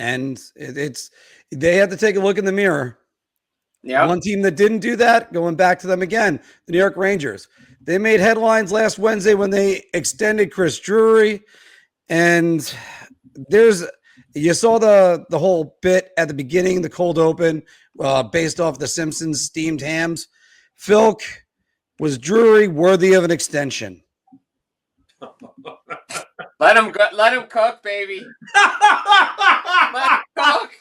And they had to take a look in the mirror. Yeah. One team that didn't do that, going back to them again, the New York Rangers. They made headlines last Wednesday when they extended Chris Drury. And you saw the whole bit at the beginning, the cold open, based off the Simpsons steamed hams. Philk, was Drury worthy of an extension? Let him cook, baby. Let him cook.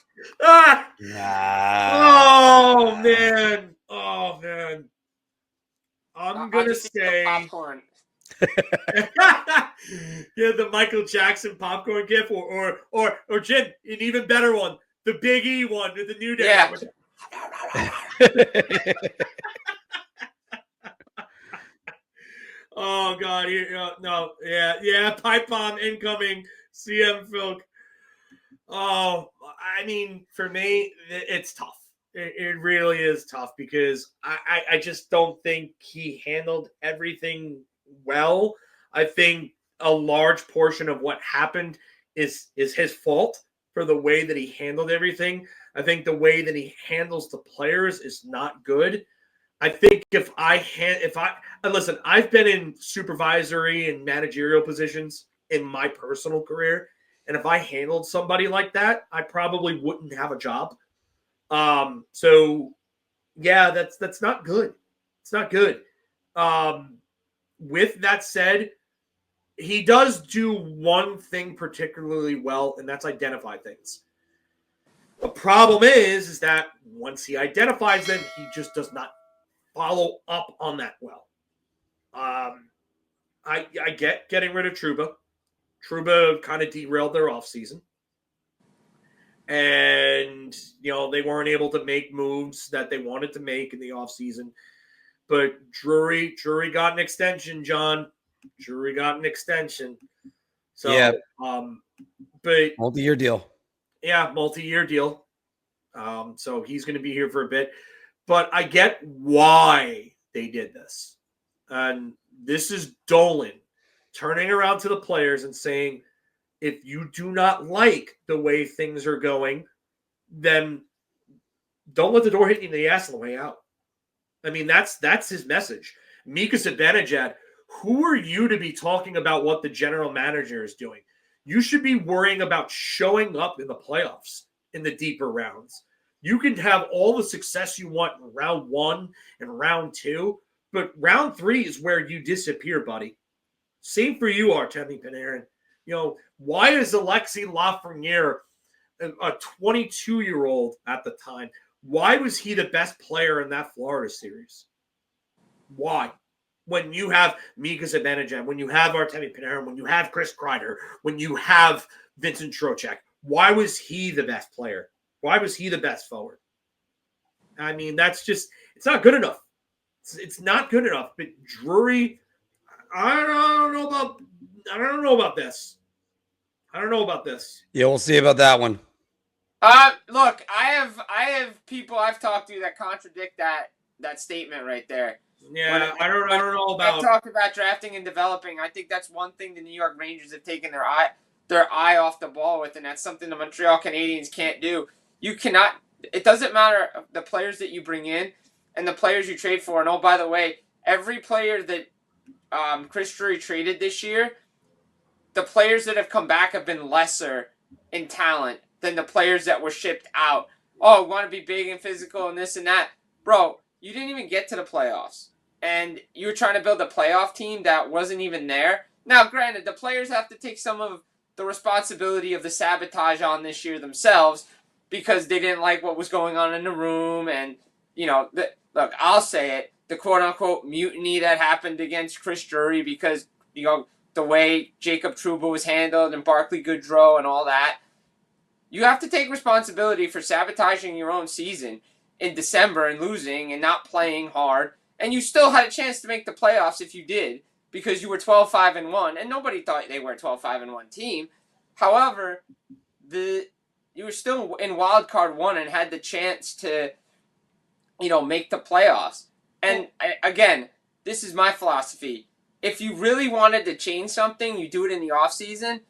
Oh man. I'm gonna say popcorn. Yeah, the Michael Jackson popcorn gift, or Jim, an even better one, the Big E one with the New Day. Yeah. Oh God! No, yeah, pipe bomb incoming. CM Philk. Oh, I mean, for me, it's tough. It really is tough because I just don't think he handled everything well. I think a large portion of what happened is his fault for the way that he handled everything. I think the way that he handles the players is not good. I think if I listen, I've been in supervisory and managerial positions in my personal career, and if I handled somebody like that, I probably wouldn't have a job. So yeah, that's not good. It's not good. With that said, he does do one thing particularly well, and that's identify things. The problem is that once he identifies them, he just does not follow up on that well. I get getting rid of Trouba. Trouba kind of derailed their offseason. And, they weren't able to make moves that they wanted to make in the offseason. But Drury got an extension, John. Drury got an extension. So, yeah. But multi-year deal. Yeah, multi-year deal. So he's going to be here for a bit. But I get why they did this. And this is Dolan turning around to the players and saying, if you do not like the way things are going, then don't let the door hit you in the ass on the way out. I mean, that's his message. Mika Zibanejad, who are you to be talking about what the general manager is doing? You should be worrying about showing up in the playoffs in the deeper rounds. You can have all the success you want in round 1 and round 2, but round 3 is where you disappear, buddy. Same for you, Artemi Panarin. Why is Alexis Lafreniere, a 22-year-old at the time, why was he the best player in that Florida series? Why? When you have Mika Zibanejad, when you have Artemi Panarin, when you have Chris Kreider, when you have Vincent Trocheck, why was he the best player? Why was he the best forward? I mean, it's not good enough. It's not good enough. But Drury, I don't know about this. I don't know about this. Yeah, we'll see about that one. Look, I have people I've talked to that contradict that statement right there. Yeah, I don't know about. I talked about drafting and developing. I think that's one thing the New York Rangers have taken their eye off the ball with, and that's something the Montreal Canadiens can't do. You cannot. It doesn't matter the players that you bring in and the players you trade for. And oh, by the way, every player that Chris Drury traded this year, the players that have come back have been lesser in talent than the players that were shipped out. Oh, want to be big and physical and this and that. Bro, you didn't even get to the playoffs. And you were trying to build a playoff team that wasn't even there. Now, granted, the players have to take some of the responsibility of the sabotage on this year themselves because they didn't like what was going on in the room. And, look, I'll say it, the quote-unquote mutiny that happened against Chris Drury because, the way Jacob Trouba was handled and Barclay Goodrow and all that. You have to take responsibility for sabotaging your own season in December and losing and not playing hard. And you still had a chance to make the playoffs if you did because you were 12-5-1, and nobody thought they were a 12-5-1 team. However, you were still in wild card 1 and had the chance to, make the playoffs. And again, this is my philosophy. If you really wanted to change something, you do it in the offseason.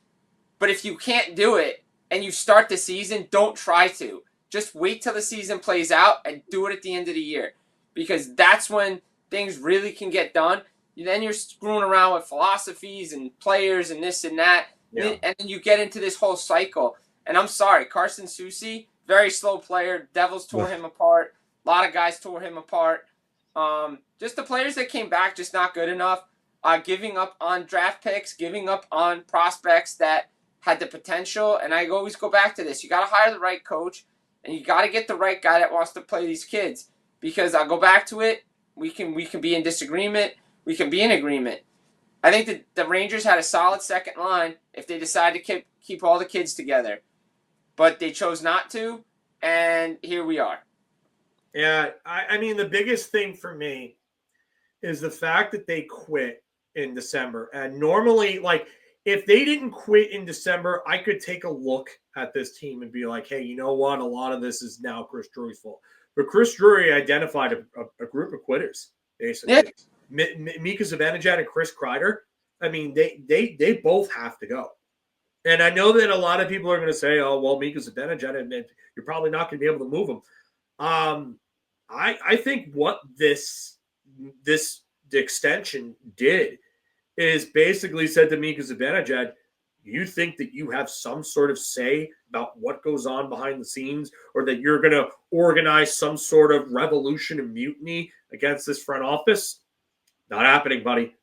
But if you can't do it and you start the season, don't try to. Just wait till the season plays out and do it at the end of the year, because that's when things really can get done. Then you're screwing around with philosophies and players and this and that, and then you get into this whole cycle. And I'm sorry, Carson Soucy, very slow player. Devils tore him apart. A lot of guys tore him apart. Just the players that came back, just not good enough. Giving up on draft picks, giving up on prospects that had the potential. And I always go back to this. You got to hire the right coach, and you got to get the right guy that wants to play these kids. Because I'll go back to it. We can be in disagreement. We can be in agreement. I think that the Rangers had a solid second line if they decided to keep all the kids together. But they chose not to, and here we are. Yeah, I mean, the biggest thing for me is the fact that they quit in December. And normally, like, if they didn't quit in December, I could take a look at this team and be like, hey, you know what? A lot of this is now Chris Drury's fault. But Chris Drury identified a group of quitters, basically. Yeah. Mika Zibanejad and Chris Kreider. I mean, they both have to go. And I know that a lot of people are going to say, oh, well, Mika Zibanejad, and you're probably not going to be able to move him. I think what this extension did is basically said to Mika Zibanejad, you think that you have some sort of say about what goes on behind the scenes, or that you're going to organize some sort of revolution and mutiny against this front office? Not happening, buddy.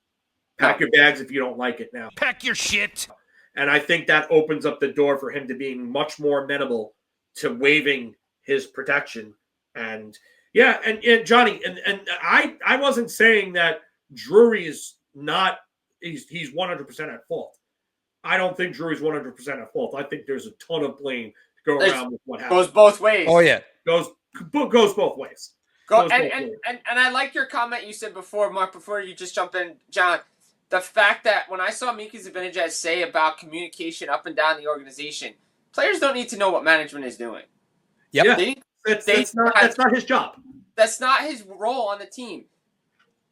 Pack your bags if you don't like it now. Pack your shit. And I think that opens up the door for him to being much more amenable to waiving his protection. And yeah, and Johnny, and I wasn't saying that Drury is not, he's 100% at fault. I don't think Drury's 100% at fault. I think there's a ton of blame to go around with what happened. Goes both ways. Oh yeah, Goes both ways. And I like your comment you said before, Mark, before you just jump in, John. The fact that when I saw Mika Zibanejad say about communication up and down the organization, players don't need to know what management is doing. Yep. Yeah. That's not his job. That's not his role on the team.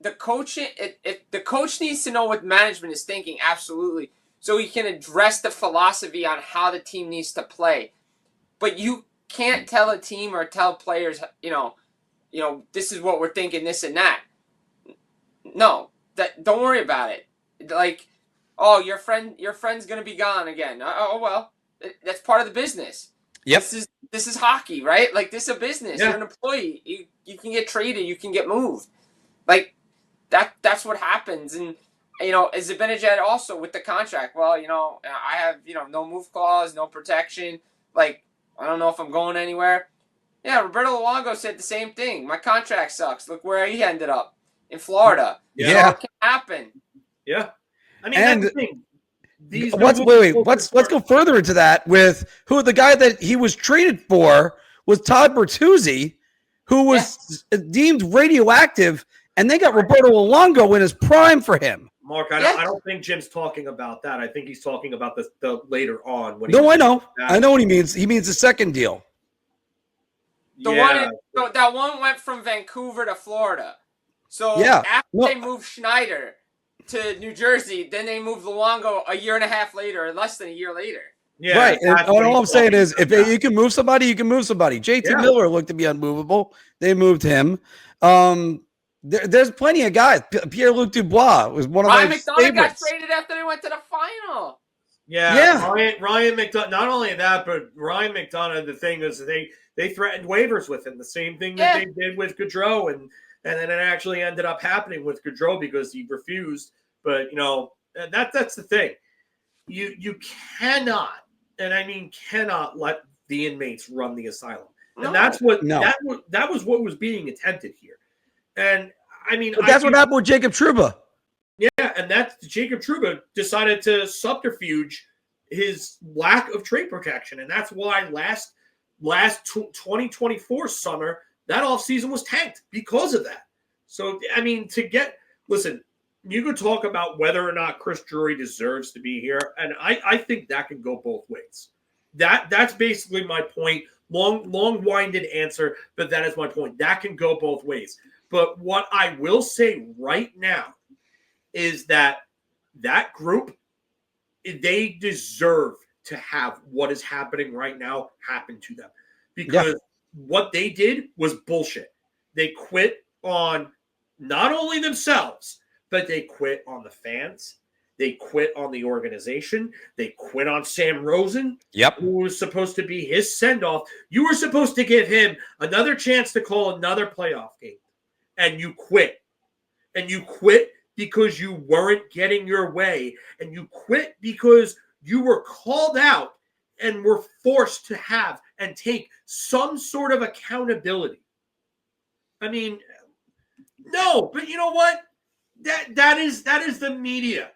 The coach, if the coach needs to know what management is thinking, absolutely, so he can address the philosophy on how the team needs to play. But you can't tell a team or tell players, this is what we're thinking, this and that. No, don't worry about it. Like, oh, your friend's gonna be gone again. Oh well, that's part of the business. Yep. This is hockey, right? Like, this is a business. Yeah. You're an employee. You can get traded. You can get moved. Like, that's what happens. And, as Zibanejad also with the contract, well, I have, no move clause, no protection. Like, I don't know if I'm going anywhere. Yeah, Roberto Luongo said the same thing. My contract sucks. Look where he ended up, in Florida. Yeah. It can happen. Yeah. I mean, And that's the thing. Let's go further into that with who the guy that he was traded for was Todd Bertuzzi, who was deemed radioactive, and they got Roberto Luongo in his prime for him. Mark, I don't think Jim's talking about that. I think he's talking about the later on. I know. I know what he means. He means the second deal. That one went from Vancouver to Florida. So after they moved Schneider to New Jersey, then they moved Luongo a year and a half later, or less than a year later. Yeah, right. And all I'm saying is, if you can move somebody, you can move somebody. JT Miller looked to be unmovable. They moved him. There's plenty of guys. Pierre-Luc Dubois was one of my favorites. Ryan McDonagh got traded after they went to the final. Yeah. Ryan McDonagh. Not only that, but Ryan McDonagh. The thing is, they threatened waivers with him. The same thing that they did with Gaudreau, and then it actually ended up happening with Gaudreau because he refused. But that's the thing. You cannot, and I mean cannot, let the inmates run the asylum. And that's what that was what was being attempted here. And I mean, that's what happened with Jacob Trouba. Yeah, and that's Jacob Trouba decided to subterfuge his lack of trade protection, and that's why last 2024 summer that offseason was tanked because of that. So I mean, listen, you could talk about whether or not Chris Drury deserves to be here, and I think that can go both ways. That's basically my point. Long-winded answer, but that is my point. That can go both ways. But what I will say right now is that group, they deserve to have what is happening right now happen to them. Because what they did was bullshit. They quit on not only themselves, but they quit on the fans. They quit on the organization. They quit on Sam Rosen, who was supposed to be his send-off. You were supposed to give him another chance to call another playoff game, and you quit. And you quit because you weren't getting your way, and you quit because you were called out and were forced to have and take some sort of accountability. I mean, no, but you know what? That is the media.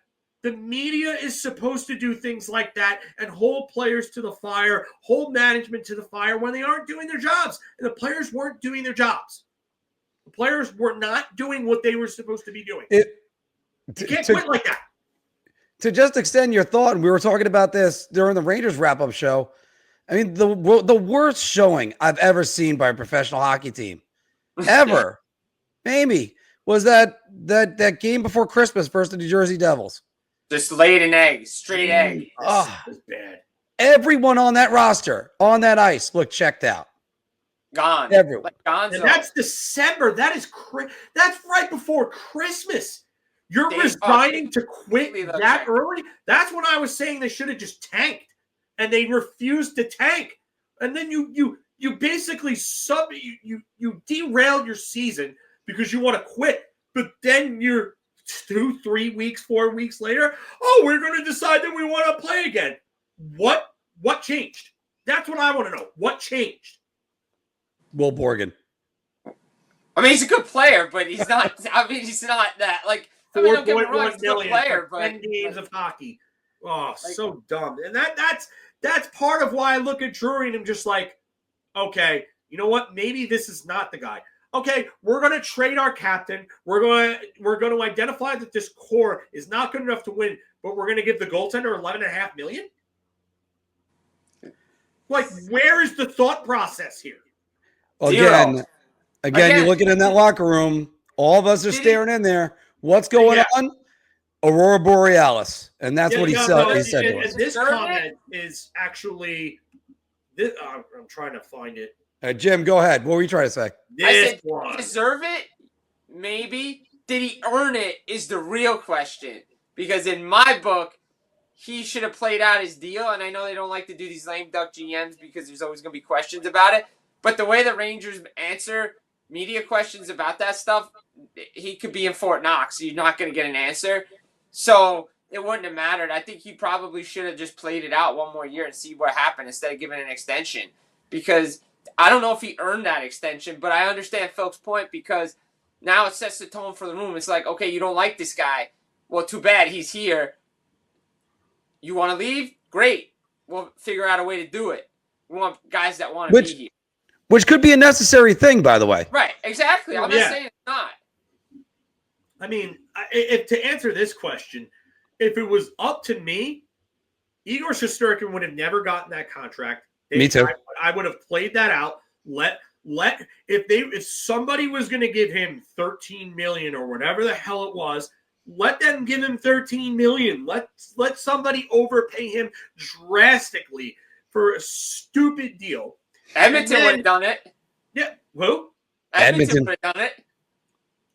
The media is supposed to do things like that and hold players to the fire, hold management to the fire when they aren't doing their jobs. And the players weren't doing their jobs. The players were not doing what they were supposed to be doing. You can't quit like that. To just extend your thought, and we were talking about this during the Rangers wrap-up show. I mean, the worst showing I've ever seen by a professional hockey team, ever, maybe, was that game before Christmas versus the New Jersey Devils. Just laid an egg, straight egg. Oh, that's bad. Everyone on that roster, on that ice, looked checked out. Gone. Everyone. Like Gonzo. And that's December. That's right before Christmas. You're resigning to quit that early? That's when I was saying they should have just tanked. And they refused to tank. And then you basically you derailed your season because you want to quit. But then you're 2, 3 weeks, 4 weeks later, we're going to decide that we want to play again. What changed? That's what I want to know. What changed? Will Borgen. I mean, he's a good player, but he's not. I mean, he's not that. Like, I mean, don't get me wrong, he's a good player, but 10 games of hockey. Oh, so dumb. And that's part of why I look at Drury and I'm just like, okay, you know what? Maybe this is not the guy. Okay, we're going to trade our captain. We're going to identify that this core is not good enough to win, but we're going to give the goaltender $11.5 million. Like, where is the thought process here? Again, you're looking in that locker room. All of us are staring in there. What's going on? Aurora Borealis, and that's what he said to us. This comment is actually. I'm trying to find it. Jim, go ahead. What were you trying to say? I said, deserve it? Maybe. Did he earn it is the real question. Because in my book, he should have played out his deal. And I know they don't like to do these lame duck GMs because there's always going to be questions about it. But the way the Rangers answer media questions about that stuff, he could be in Fort Knox. So you're not going to get an answer. So it wouldn't have mattered. I think he probably should have just played it out one more year and see what happened instead of giving an extension. Because I don't know if he earned that extension, but I understand Phil's point because now it sets the tone for the room. It's like, okay, you don't like this guy. Well, too bad. He's here. You want to leave? Great. We'll figure out a way to do it. We want guys that want to be here. Which could be a necessary thing, by the way. Right, exactly. I'm not saying it's not. I mean, if to answer this question, if it was up to me, Igor Shesterkin would have never gotten that contract. Me too. I would have played that out. If somebody was going to give him $13 million or whatever the hell it was, let them give him $13 million. Let somebody overpay him drastically for a stupid deal. Edmonton would have done it. Yeah, who? Edmonton would have done it.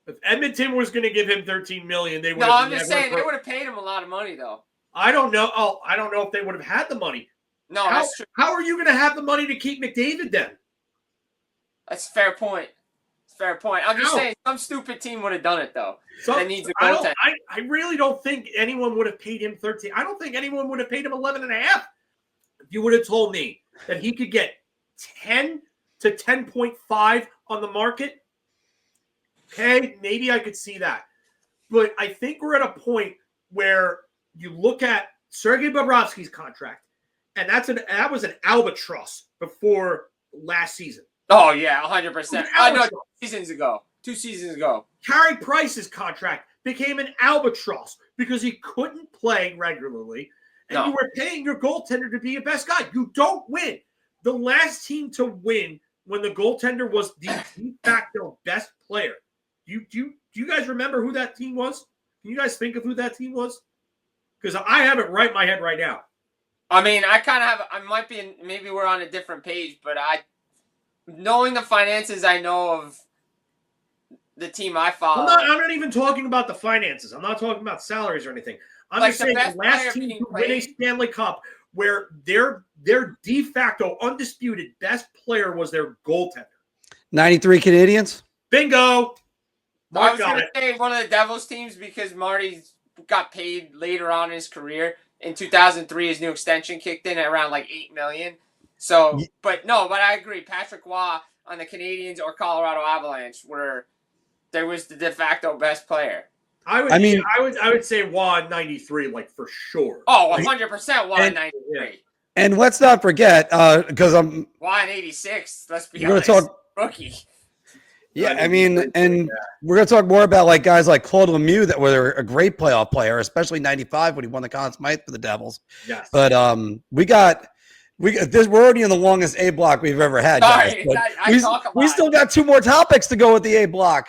If Edmonton was going to give him $13 million, they would. No, I'm just saying they would have paid him a lot of money, though. I don't know. I don't know if they would have had the money. No, that's true. How are you going to have the money to keep McDavid then? That's a fair point. Fair point. I'm just saying some stupid team would have done it, though. That needs a goaltender. I really don't think anyone would have paid him 13. I don't think anyone would have paid him 11.5. If you would have told me that he could get 10 to 10.5 on the market, okay, maybe I could see that. But I think we're at a point where you look at Sergei Bobrovsky's contract, and that was an albatross before last season. Oh, yeah, 100%. I know 2 seasons ago. Carey Price's contract became an albatross because he couldn't play regularly, and you were paying your goaltender to be your best guy. You don't win. The last team to win when the goaltender was the de facto best player. Do you guys remember who that team was? Can you guys think of who that team was? Because I have it right in my head right now. I mean, I might be, maybe we're on a different page, but knowing the finances I know of the team I follow. I'm not even talking about the finances. I'm not talking about salaries or anything. I'm Like just saying the last team to win a Stanley Cup where their de facto undisputed best player was their goaltender. 93 Canadians. Bingo. I was going to say one of the Devils teams because Marty got paid later on in his career. In 2003, his new extension kicked in at around like $8 million. So, but I agree. Patrick Waugh on the Canadians or Colorado Avalanche, where there was the de facto best player. I would say Waugh in 93, like for sure. Oh, 100% Waugh in 93. Yeah. And let's not forget, because I'm Waugh in 86. Let's be honest. Rookie. Yeah, I mean, and we're going to talk more about like guys like Claude Lemieux that were a great playoff player, especially 95 when he won the Conn Smythe for the Devils. Yes. But we're already in the longest A block we've ever had. Sorry, guys, we still got 2 more topics to go with the A block.